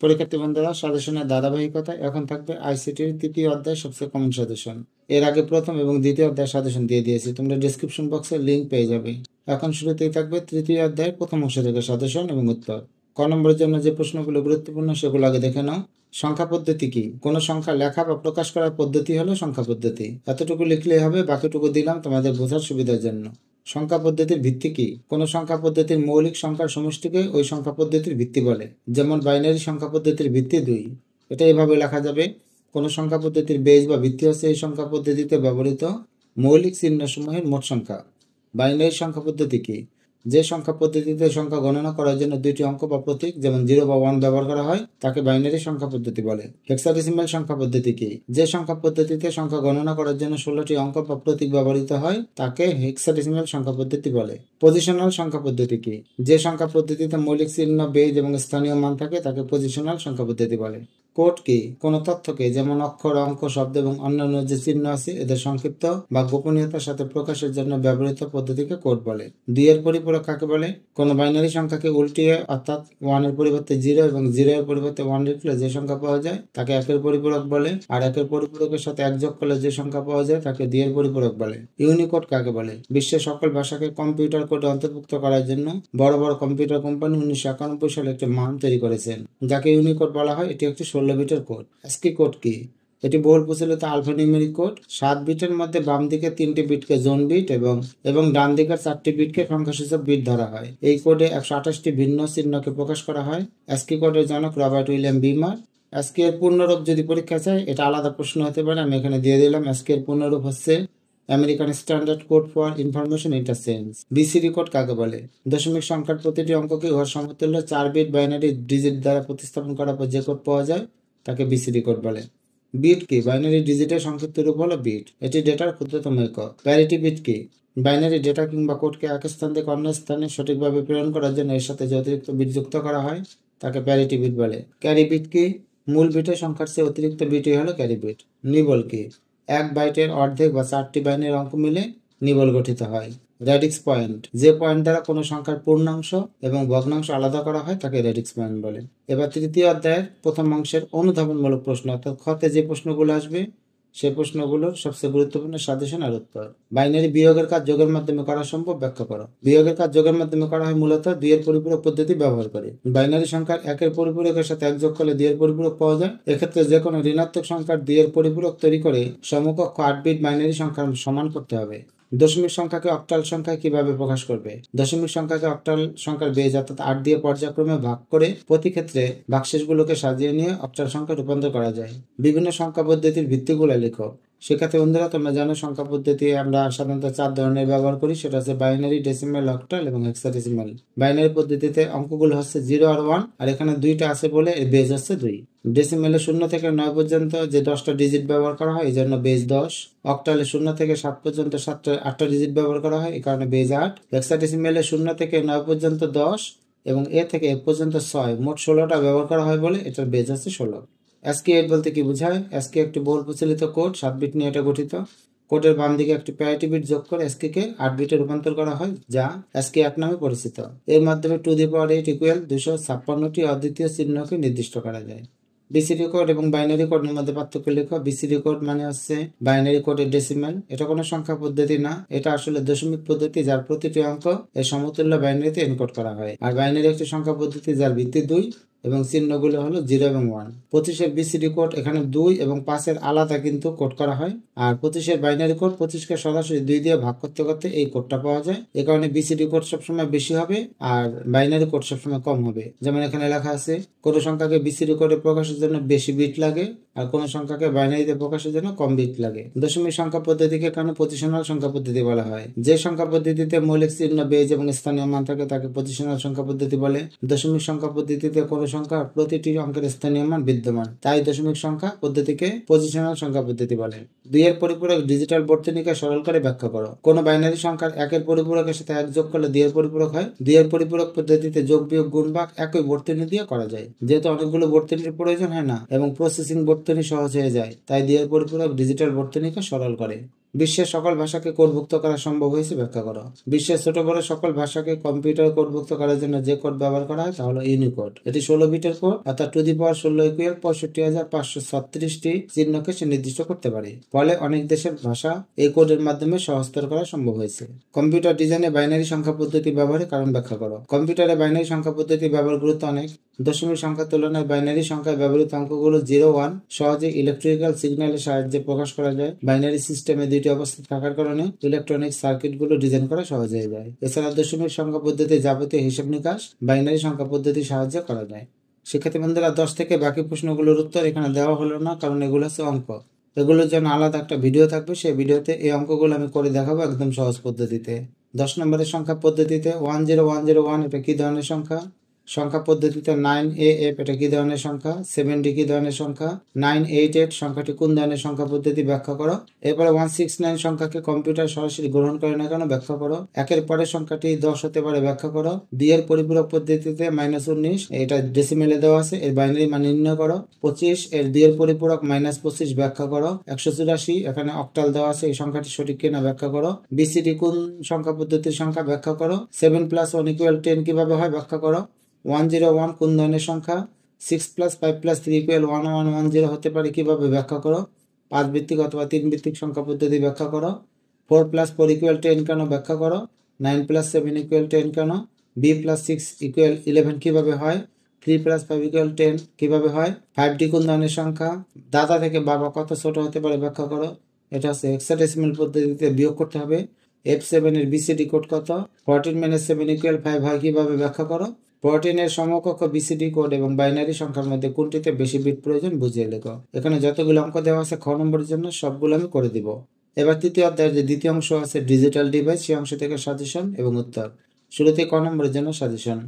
পরীক্ষার্থী বন্ধুরা, সাজেশনের ধারাবাহিকতা এখন থাকবে আইসিটির তৃতীয় অধ্যায় সবচেয়ে কমন সাজেশন। এর আগে প্রথম এবং দ্বিতীয় অধ্যায় সাজেশন দিয়ে দিয়েছি, তোমরা ডিসক্রিপশন বক্সে লিঙ্ক পেয়ে যাবে। এখন শুরুতেই থাকবে তৃতীয় অধ্যায়ের প্রথম অংশ থেকে সাজেশন এবং উত্তর। ক নম্বরের জন্য যে প্রশ্নগুলো গুরুত্বপূর্ণ সেগুলো আগে দেখে নাও। সংখ্যা পদ্ধতি কি? কোনো সংখ্যা লেখা বা প্রকাশ করার পদ্ধতি হলো সংখ্যা পদ্ধতি। এতটুকু লিখলেই হবে, বাকিটুকু দিলাম তোমাদের বোঝার সুবিধার জন্য। সংখ্যা পদ্ধতির ভিত্তি কি? কোনো সংখ্যা পদ্ধতির মৌলিক সংখ্যার সমষ্টিকে ওই সংখ্যা পদ্ধতির ভিত্তি বলে। যেমন বাইনারি সংখ্যা পদ্ধতির ভিত্তি 2, এটা এভাবে লেখা যাবে। কোনো সংখ্যা পদ্ধতির বেজ বা ভিত্তি হচ্ছে এই সংখ্যা পদ্ধতিতে ব্যবহৃত মৌলিক চিহ্নসমূহের মোট সংখ্যা। বাইনারি সংখ্যা পদ্ধতি কি? যে সংখ্যা পদ্ধতিতে সংখ্যা গণনা করার জন্য দুইটি অঙ্ক বা প্রতীক যেমন 0 বা 1 ব্যবহার করা হয় তাকে বাইনারি সংখ্যা পদ্ধতি বলে। হেক্সাডেসিমাল সংখ্যা পদ্ধতি কি? যে সংখ্যা পদ্ধতিতে সংখ্যা গণনা করার জন্য 16টি অঙ্ক বা প্রতীক ব্যবহৃত হয় তাকে হেক্সাডেসিমাল সংখ্যা পদ্ধতি বলে। পজিশনাল সংখ্যা পদ্ধতি কি? যে সংখ্যা পদ্ধতিতে মৌলিক চিহ্ন, বেজ এবং স্থানীয় মান থাকে তাকে পজিশনাল সংখ্যা পদ্ধতি বলে। কোড কি? কোনো তথ্যকে, যেমন অক্ষর, অঙ্ক, শব্দ এবং অন্যান্য যে চিহ্ন আছে এদের সংক্ষিপ্ত বা গোপনীয়তার সাথে প্রকাশের জন্য ব্যবহৃত পদ্ধতিকে কোড বলে। 2 এর পরিপূরক কাকে বলে? কোনো বাইনারি সংখ্যাকে উল্টিয়ে অর্থাৎ 1 এর পরিবর্তে 0 এবং 0 এর পরিবর্তে 1 লিখলে যে সংখ্যা পাওয়া যায় তাকে 1 এর পরিপূরক বলে। আর 1 এর পরিপূরকের সাথে 1 যোগ করলে যে সংখ্যা পাওয়া যায় তাকে 2 এর পরিপূরক বলে। ইউনিকোড কাকে বলে? বিশ্বের সকল ভাষাকে কম্পিউটার কোডে অন্তর্ভুক্ত করার জন্য বড় বড় কম্পিউটার কোম্পানি 1991 সালে একটি মান তৈরি করেছেন যাকে ইউনিকোড বলা হয়। এটি একটি 16 বিটের কোড। অ্যাস্কি কোড কি? এটি বহুল প্রচলিত আলফানিউমেরিক কোড। 7 বিটের মধ্যে বাম দিকে 3টি বিটকে জোন বিট এবং ডান দিকের 4টি বিটকে সংখ্যাসূচক বিট ধরা হয়। এই কোডে 128টি ভিন্ন চিহ্নকে প্রকাশ করা হয়। অ্যাস্কি কোডের জনক রবার্ট উইলিয়াম বিমার। অ্যাস্কি এর পূর্ণরূপ যদি পরীক্ষা চায়, এটা আলাদা প্রশ্ন হতে পারে, আমি এখানে দিয়ে দিলাম। অ্যাস্কি এর পূর্ণরূপ হচ্ছে American standard code for information interchange. BCD code কাকে বলে? দশমিক সংখ্যার প্রতিটি অঙ্ককে উহার সমতুল্য 4 বিট বাইনারি ডিজিট দ্বারা প্রতিস্থাপন করার পর যে কোড পাওয়া যায় তাকে বিসিডি কোড বলে। বিট কি? বাইনারি ডিজিটের সংক্ষিপ্ত রূপ হলো বিট। এটি ডেটার ক্ষুদ্রতম একক। প্যারিটি বিট কি? বাইনারি ডেটা কিংবা কোডকে এক স্থান থেকে অন্য স্থানে সঠিকভাবে প্রেরণ করার জন্য এর সাথে যে অতিরিক্ত বিট যুক্ত করা হয় তাকে প্যারিটি বিট বলে। ক্যারি বিট কি? মূল বিটের সংখ্যার চেয়ে অতিরিক্ত বিটই হলো ক্যারি বিট। নিবল কি? 1 বাইটের অর্ধেক বা 4টি বাইনারি অঙ্ক মিলে নিবল গঠিত হয়। রেডিক্স পয়েন্ট, যে পয়েন্ট দ্বারা কোনো সংখ্যার পূর্ণাংশ এবং ভগ্নাংশ আলাদা করা হয় তাকে রেডিক্স পয়েন্ট বলে। এবার তৃতীয় অধ্যায়ের প্রথম অংশের অনুধাবনমূলক প্রশ্ন, অর্থাৎ খতে যে প্রশ্নগুলো আসবে সেই প্রশ্নগুলোর সবচেয়ে গুরুত্বপূর্ণ সাজেশন আর উত্তর। বাইনারি বিয়োগের কাজ যোগের মাধ্যমে করা সম্ভব, ব্যাখ্যা করো। বিয়োগের কাজ যোগের মাধ্যমে করা হয় মূলত 2 এর পরিপূরক পদ্ধতি ব্যবহার করে। বাইনারি সংখ্যার 1 এর পরিপূরকের সাথে 1 যোগ করলে 2 এর পরিপূরক পাওয়া যায়। এক্ষেত্রে যে কোনো ঋণাত্মক সংখ্যার 2 এর পরিপূরক তৈরি করে সমকক্ষ 8 বিট বাইনারি সংখ্যার সমান করতে হবে। দশমিক সংখ্যাকে অক্টাল সংখ্যায় কিভাবে প্রকাশ করবে? দশমিক সংখ্যাকে অক্টাল সংখ্যার বেজ অর্থাৎ 8 দিয়ে পর্যায়ক্রমে ভাগ করে প্রতি ক্ষেত্রে ভাগশেষগুলোকে সাজিয়ে নিয়ে অক্টাল সংখ্যা রূপান্তর করা যায়। বিভিন্ন সংখ্যা পদ্ধতির ভিত্তিগুলো লেখো। সেক্ষেত্রে বন্ধুরা, তোমরা জানো সংখ্যা পদ্ধতি আমরা সাধারণত 4 ধরনের ব্যবহার করি, সেটা হচ্ছে বাইনারি, ডেসিমাল, অক্টাল এবং হেক্সাডেসিমাল। বাইনারি পদ্ধতিতে অঙ্কগুলো হচ্ছে 0 আর 1, আর এখানে 2টা আছে বলে এর বেজ হচ্ছে 2। ডেসিমেলে 0 থেকে 9 পর্যন্ত যে 10টা ডিজিট ব্যবহার করা হয় এই জন্য বেজ 10। অক্টালে 0 থেকে 7 পর্যন্ত 8টা ডিজিট ব্যবহার করা হয়, এই কারণে বেজ 8। হেক্সাডেসিমেলে 0 থেকে 9 পর্যন্ত 10 এবং এ থেকে এ পর্যন্ত 6, মোট 16টা ব্যবহার করা হয় বলে এটার বেজ হচ্ছে 16। অ্যাস্কি 8 বলতে কি বোঝায়? অ্যাস্কি একটি বহুল প্রচলিত কোড, 7 বিট নিয়ে এটা গঠিত। কোডের বাম দিকে একটি প্যারিটি বিট যোগ করে অ্যাস্কিকে 8 বিটে রূপান্তর করা হয়, যা অ্যাস্কি 1 নামে পরিচিত। এর মাধ্যমে 2^8 ইকুয়াল 256টি অদ্বিতীয় চিহ্নকে নির্দিষ্ট করা যায়। বিসিডি কোড এবং বাইনারি কোডের মধ্যে পার্থক্য লেখো। বিসিডি কোড মানে হচ্ছে বাইনারি কোডের ডেসিমাল। এটা কোনো সংখ্যা পদ্ধতি না, এটা আসলে দশমিক পদ্ধতি যার প্রতিটি অঙ্ক এর সমতুল্য বাইনারিতে এনকোড করা হয়। আর বাইনারি একটি সংখ্যা পদ্ধতি যার ভিত্তি 2 এবং চিহ্নগুলো হলো 0 এবং 1। 25-এর বিসিডি কোড এখানে 2 এবং 5-এর আলাদা কিন্তু কোড করা হয়। আর 25-এর বাইনারি কোড 25কে সরাসরি 2 দিয়ে ভাগ করতে করতে এই কোডটা পাওয়া যায়। এই কারণে বিসিডি কোড সবসময় বেশি হবে আর বাইনারি কোড সবসময় কম হবে। যেমন এখানে লেখা আছে, কোনো সংখ্যাকে বিসিডি কোডে প্রকাশের জন্য বেশি বিট লাগে আর কোনো সংখ্যাকে বাইনারিতে প্রকাশের জন্য কম বিট লাগে। দশমিক সংখ্যা পদ্ধতিকে কারণে পজিশনাল সংখ্যা পদ্ধতি বলা হয়। যে সংখ্যা পদ্ধতিতে মৌলিক চিহ্ন, বেজ এবং স্থানীয় মান থাকে তাকে পজিশনাল সংখ্যা পদ্ধতি বলে। দশমিক সংখ্যা পদ্ধতিতে কোনো সংখ্যার প্রতিটি অঙ্কের স্থানীয় মান বিদ্যমান, তাই দশমিক সংখ্যা পদ্ধতিকে পজিশনাল সংখ্যা পদ্ধতি বলে। 2 এর পরিপূরক ডিজিটাল বর্তনীকে সরল করে ব্যাখ্যা করো। কোনো বাইনারি সংখ্যার 1 এর পরিপূরকের সাথে 1 যোগ করলে 2 এর পরিপূরক হয়। 2 এর পরিপূরক পদ্ধতিতে যোগ, বিয়োগ, গুণ, ভাগ একই বর্তনী দিয়ে করা যায়। যেহেতু অনেকগুলো বর্তনীর প্রয়োজন হয় না এবং প্রসেসিং বর্তনী সহজ হয়ে যায়, তাই 2 এর পরিপূরক ডিজিটাল বর্তনীকে সরল করে। বিশ্বের সকল ভাষাকে কোডভুক্ত করা সম্ভব হয়েছে ব্যাখ্যা করো। বিশ্বের ছোট বড় সকল ভাষাকে কম্পিউটার কোডভুক্ত করার জন্য যে কোড ব্যবহার করা হয় তা হলো ইউনিকোড। এটি 16 বিটের কোড, অর্থাৎ টু দি পাওয়ার 16 ইকুয়াল 65,536টি চিহ্নকে সে নির্দিষ্ট করতে পারে। ফলে অনেক দেশের ভাষা এই কোডের মাধ্যমে সহজতর করা সম্ভব হয়েছে। কম্পিউটার ডিজাইনে বাইনারি সংখ্যা পদ্ধতি ব্যবহারের কারণ ব্যাখ্যা করো। কম্পিউটারে বাইনারি সংখ্যা পদ্ধতি ব্যবহার গুরুত্ব অনেক। দশমিক সংখ্যার তুলনায় বাইনারি সংখ্যায় ব্যবহৃত অঙ্কগুলো 0, 1 সহজে ইলেকট্রিক্যাল সিগন্যালের সাহায্যে প্রকাশ করা যায়। বাইনারি সিস্টেমে দুইটি অবস্থা থাকার কারণে ইলেকট্রনিক সার্কিটগুলো ডিজাইন করা সহজ হয়ে যায়। এছাড়া দশমিক সংখ্যা পদ্ধতি যাবতীয় হিসাব নিকাশ বাইনারি সংখ্যা পদ্ধতির সাহায্যে করা যায়। শিক্ষার্থী বন্ধুরা, 10 থেকে বাকি প্রশ্নগুলোর উত্তর এখানে দেওয়া হলো না, কারণ এগুলো হচ্ছে অঙ্ক। এগুলোর জন্য আলাদা একটা ভিডিও থাকবে, সেই ভিডিওতে এই অঙ্কগুলো আমি করে দেখাবো একদম সহজ পদ্ধতিতে। 10 নম্বরের সংখ্যা পদ্ধতিতে 10101 এটা কি ধরনের সংখ্যা? সংখ্যা পদ্ধতিতে 9AF এটা কি ধরনের সংখ্যা? 7D কি ধরনের সংখ্যা? 988 সংখ্যাটি কোন ধরনের সংখ্যা পদ্ধতি ব্যাখ্যা করো। এরপরে 169 সংখ্যাকে কম্পিউটার সরাসরি গ্রহণ করে না কেন ব্যাখ্যা করো। একের পরের সংখ্যাটি 10 হতে পারে ব্যাখ্যা করো। 2 এর পরিপূরক পদ্ধতিতে -19 এটা ডেসিমেলে দেওয়া আছে, এর বাইনারি মান নির্ণয় করো। 25 এর 2 এর পরিপূরক -25 ব্যাখ্যা করো। 184 এখানে অক্টাল দেওয়া আছে, এই সংখ্যাটি সঠিক কিনা ব্যাখ্যা করো। BCD কোন সংখ্যা পদ্ধতির সংখ্যা ব্যাখ্যা করো। 7 + 1 = 10 কিভাবে হয় ব্যাখ্যা করো। 101 কোন ধরনের সংখ্যা। 6 + 5 + 3 = 1110 হতে পারে কিভাবে ব্যাখ্যা করো। 5 ভিত্তিক অথবা 3 ভিত্তিক সংখ্যা পদ্ধতি ব্যাখ্যা করো। 4 + 4 = 10 কেন ব্যাখ্যা করো। 9 + 7 = 10 কেন। b + 6 = 11 কিভাবে হয়। 3 + 5 = 10 কিভাবে হয়। 5D কোন ধরনের সংখ্যা। দাদা থেকে বাবা কত ছোট হতে পারে ব্যাখ্যা করো। এটা হচ্ছে হেক্সাডেসিমাল পদ্ধতিতে বিয়োগ করতে হবে। F7 এর BCD কোড কত। 14 - 7 = 5 হয় কিভাবে ব্যাখ্যা করো। 14 এর সমকক্ষ BCD কোড এবং বাইনারি সংখ্যার মধ্যে কোনটিতে বেশি বিট প্রয়োজন বুঝিয়ে লেখো। এখানে যতগুলো অঙ্ক দেওয়া আছে খ নম্বরের জন্য সবগুলো আমি করে দিব। এবার তৃতীয় অধ্যায়ের যে দ্বিতীয় অংশ আছে ডিজিটাল ডিভাইস, সেই অংশ থেকে সাজেশন এবং উত্তর। শুরুতে ক নম্বরের জন্য সাজেশন।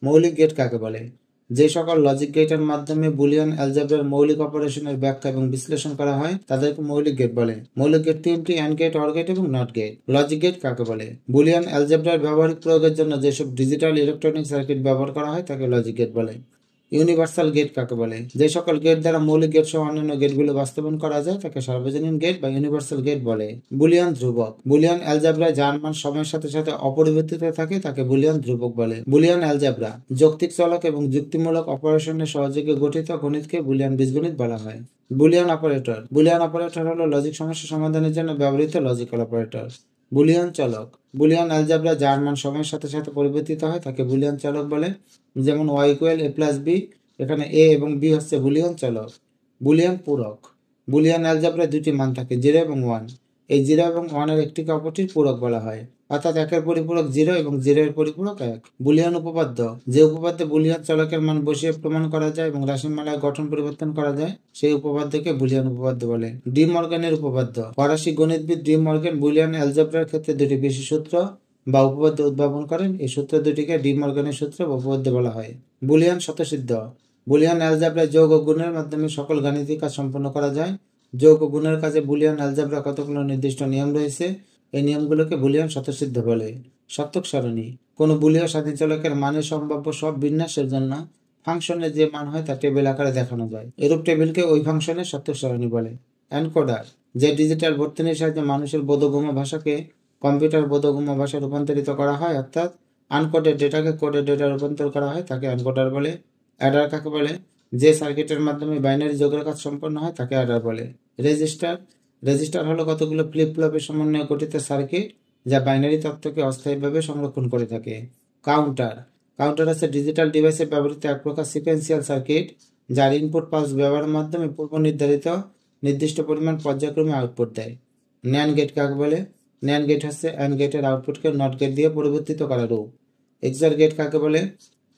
মৌলিক গেট কাকে বলে? যে সকল লজিক গেটের মাধ্যমে বুলিয়ান অ্যালজেব্রার মৌলিক অপারেশনের ব্যাখ্যা এবং বিশ্লেষণ করা হয় তাদেরকে মৌলিক গেট বলে। মৌলিক গেট তিনটি: অ্যান্ড গেট, অর গেট এবং নট গেট। লজিক গেট কাকে বলে? বুলিয়ান অ্যালজেব্রার ব্যবহারিক প্রয়োগের জন্য যেসব ডিজিটাল ইলেকট্রনিক সার্কিট ব্যবহার করা হয় তাকে লজিক গেট বলে। ইউনিভার্সাল গেট কাকে বলে? যে সকল গেট দ্বারা মৌলিক গেট সহ অন্যান্য গেটগুলো বাস্তবায়ন করা যায় তাকে সার্বজনীন গেট বা ইউনিভার্সাল গেট বলে। বুলিয়ান ধ্রুবক। বুলিয়ান অ্যালজেব্রায় যার মান সময়ের সাথে সাথে অপরিবর্তিত থাকে তাকে বুলিয়ান ধ্রুবক বলে। বুলিয়ান অ্যালজেব্রা যৌক্তিক চলক এবং যুক্তিমূলক অপারেশনের সহযোগে গঠিত গণিতকে বুলিয়ান বীজগণিত বলা হয়। Boolean operator. বুলিয়ান অপারেটর হলো লজিক সমস্যা সমাধানের জন্য ব্যবহৃত লজিক্যাল অপারেটর। বুলিয়ান চলক। বুলিয়ান অ্যালজেব্রা যার মান সময়ের সাথে সাথে পরিবর্তিত হয় তাকে বুলিয়ান চলক বলে। যেমন y = a + b, এখানে a এবং b হচ্ছে বুলিয়ান চলক। বুলিয়ান পূরক। বুলিয়ান অ্যালজেব্রায় দুটি মান থাকে, 0 এবং 1। এই 0 এবং 1 এর একটিকে অপরটির পূরক বলা হয়, অর্থাৎ 1 এর পরিপূরক 0 এবং 0 এর পরিপূরক 1। বুলিয়ান উপপাদ্য। যে উপপাদ্যে বুলিয়ান চলকের মান বসিয়ে প্রমাণ করা যায় এবং রাশিমালার গঠন পরিবর্তন করা যায় সেই উপপাদ্যকে বুলিয়ান উপপাদ্য বলে। ডি মর্গানের উপপাদ্য। ফরাসি গণিতবিদ ডি মর্গান বুলিয়ান অ্যালজেব্রার ক্ষেত্রে দুটি বিশেষ সূত্র বা উপপাদ্য উদ্ভাবন করেন। এই সূত্র দুটিকে ডি মর্গানের সূত্র বা উপপাদ্য বলা হয়। বুলিয়ান স্বতঃসিদ্ধ। বুলিয়ান অ্যালজেব্রায় যোগ ও গুণের মাধ্যমে সকল গাণিতিক কাজ সম্পন্ন করা যায়। যোগ ও গুণের কাজে বুলিয়ান অ্যালজেব্রা কতগুলো নির্দিষ্ট নিয়ম রয়েছে, এই নিয়মগুলোকে বুলিয়ান স্বতঃসিদ্ধ বলে। সত্যক সারণী। কোনো বুলীয় স্বাধীন চলকের মানের সম্ভাব্য সব বিন্যাসের জন্য ফাংশনের যে মান হয় তা টেবিল আকারে দেখানো যায়। এরূপ টেবিলকে ওই ফাংশনের সত্যক সারণী বলে। এনকোডার। যে ডিজিটাল বর্তনীর সাহায্যে মানুষের বোধগম্য ভাষাকে কম্পিউটার বোধগম্য ভাষায় রূপান্তরিত করা হয়, অর্থাৎ আনকোডেড ডেটাকে কোডেড ডেটা রূপান্তর করা হয়, তাকে এনকোডার বলে। অ্যাডার কাকে বলে? যে সার্কিটের মাধ্যমে বাইনারি যোগের কাজ সম্পন্ন হয় তাকে অ্যাডার বলে। রেজিস্টার। রেজিস্টার হলো কতগুলো ফ্লিপ ফ্লপের সমন্বয়ে গঠিত সার্কিট যা বাইনারি তথ্যকে অস্থায়ীভাবে সংরক্ষণ করে থাকে। কাউন্টার। কাউন্টার হচ্ছে ডিজিটাল ডিভাইসে ব্যবহৃত এক প্রকার সিকোয়েন্সিয়াল সার্কিট যার ইনপুট পালস ব্যবহারের মাধ্যমে পূর্ব নির্ধারিত নির্দিষ্ট পরিমাণ পর্যায়ক্রমে আউটপুট দেয়। ন্যান্ড গেট কাকে বলে? ন্যান্ড গেট হচ্ছে অ্যান্ড গেটের আউটপুটকে নট গেট দিয়ে পরিবর্তিত করা রূপ। এক্সআর গেট কাকে বলে?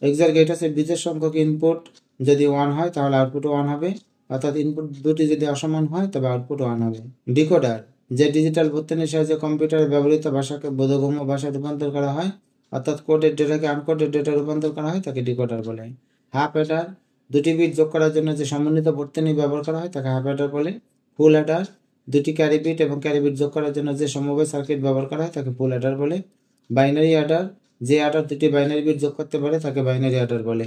এক্সআর গেট হচ্ছে বিজোড় সংখ্যক ইনপুট যদি 1 হয় তাহলে আউটপুট 1 হবে, অর্থাৎ ইনপুট দুটি যদি অসমান হয় তবে আউটপুট 1 হবে। ডিকোডার। যে ডিজিটাল বর্তনীর সাহায্যে কম্পিউটারে ব্যবহৃত ভাষাকে বোধগম্য ভাষায় রূপান্তর করা হয়, অর্থাৎ কোডেড ডেটাকে আনকোডেড ডেটা রূপান্তর করা হয়, তাকে ডিকোডার বলে। Half Eder. দুটি বিট যোগ করার জন্য যে সমন্বিত বর্তনী ব্যবহার করা হয় তাকে হাফ অ্যাডার বলে। ফুল অ্যাডার। দুটি ক্যারি বিট এবং ক্যারি বিট যোগ করার জন্য যে সমবায় সার্কিট ব্যবহার করা হয় তাকে ফুল অ্যাডার বলে। Binary Eder. যে অ্যাডার দুটি বাইনারি বিট যোগ করতে পারে তাকে বাইনারি অ্যাডার বলে।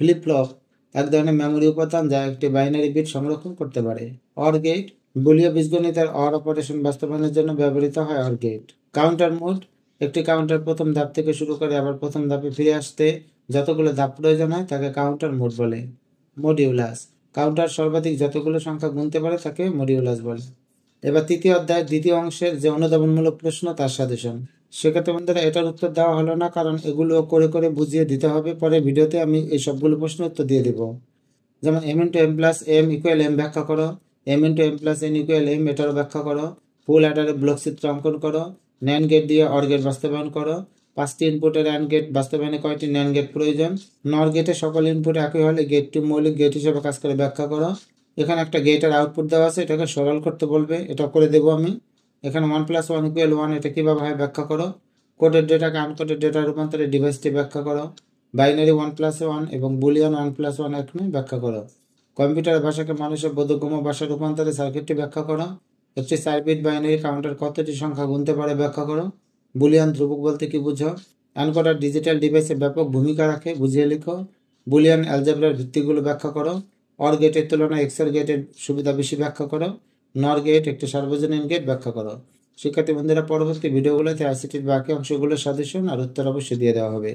Flip flop. এক ধরনের মেমোরি উপাদান যা একটি বাইনারি বিট সংরক্ষণ করতে পারে। OR gate. বুলিয় বীজগণিতের অর অপারেশন বাস্তবায়নের জন্য ব্যবহৃত হয় অর গেট। কাউন্টার মোড, একটি কাউন্টার প্রথম ধাপ থেকে শুরু করে আবার প্রথম ধাপে ফিরে আসতে যতগুলো ধাপ প্রয়োজন হয় তাকে কাউন্টার মোড বলে। মডিউলাস, কাউন্টার সর্বাধিক যতগুলো সংখ্যা গুনতে পারে তাকে মডিউলাস বলে। এবার তৃতীয় অধ্যায়ের দ্বিতীয় অংশের যে অনুধাবনমূলক প্রশ্ন তার সাজেশন। সেক্ষেত্রে বন্ধুরা এটার উত্তর দেওয়া হলো না, কারণ এগুলো করে করে বুঝিয়ে দিতে হবে। পরে ভিডিওতে আমি এই সবগুলো প্রশ্ন উত্তর দিয়ে দেব। যেমন M into M plus M equal M ব্যাখ্যা করো, M into M plus N equal M এটারও ব্যাখ্যা করো, ফুল অ্যাডারে ব্লক চিত্র অঙ্কন করো, ন্যান গেট দিয়ে অর গেট বাস্তবায়ন করো, 5টি ইনপুটের অ্যান্ড গেট বাস্তবায়নে কয়টি ন্যান গেট প্রয়োজন, নর গেটে সকল ইনপুট একই হলে গেটটি মৌলিক গেট হিসেবে কাজ করে ব্যাখ্যা করো। এখানে একটা গেটের আউটপুট দেওয়া আছে, এটাকে সরল করতে বলবে, এটা করে দেবো আমি। এখানে 1+1 ইকুয়াল 1 এটা কীভাবে হয় ব্যাখ্যা করো। কোডের ডেটাকে আনকোডেড ডেটা রূপান্তরে ডিভাইসটি ব্যাখ্যা করো। বাইনারি 1+1 এবং বুলিয়ান 1+1 এখানে ব্যাখ্যা করো। কম্পিউটার ভাষাকে মানুষের বোধগম্য ভাষা রূপান্তরে সার্কিটটি ব্যাখ্যা করো। একটি 4 বিট বাইনারি কাউন্টার কতটি সংখ্যা গুনতে পারে ব্যাখ্যা করো। বুলিয়ান ধ্রুবক বলতে কি বুঝো। এনকোডার ডিজিটাল ডিভাইসে ব্যাপক ভূমিকা রাখে, বুঝিয়ে লিখো। বুলিয়ান অ্যালজেব্রার ভিত্তিগুলো ব্যাখ্যা করো। অর গেটের তুলনায় এক্সের গেটের সুবিধা বেশি ব্যাখ্যা করো। নর গেট একটি সার্বজনীন গেট ব্যাখ্যা করো। শিক্ষার্থী বন্ধুরা, পরবর্তী ভিডিওগুলোতে আইসিটির বাকি অংশগুলোর সাজেশন আর উত্তর অবশ্যই দিয়ে দেওয়া হবে।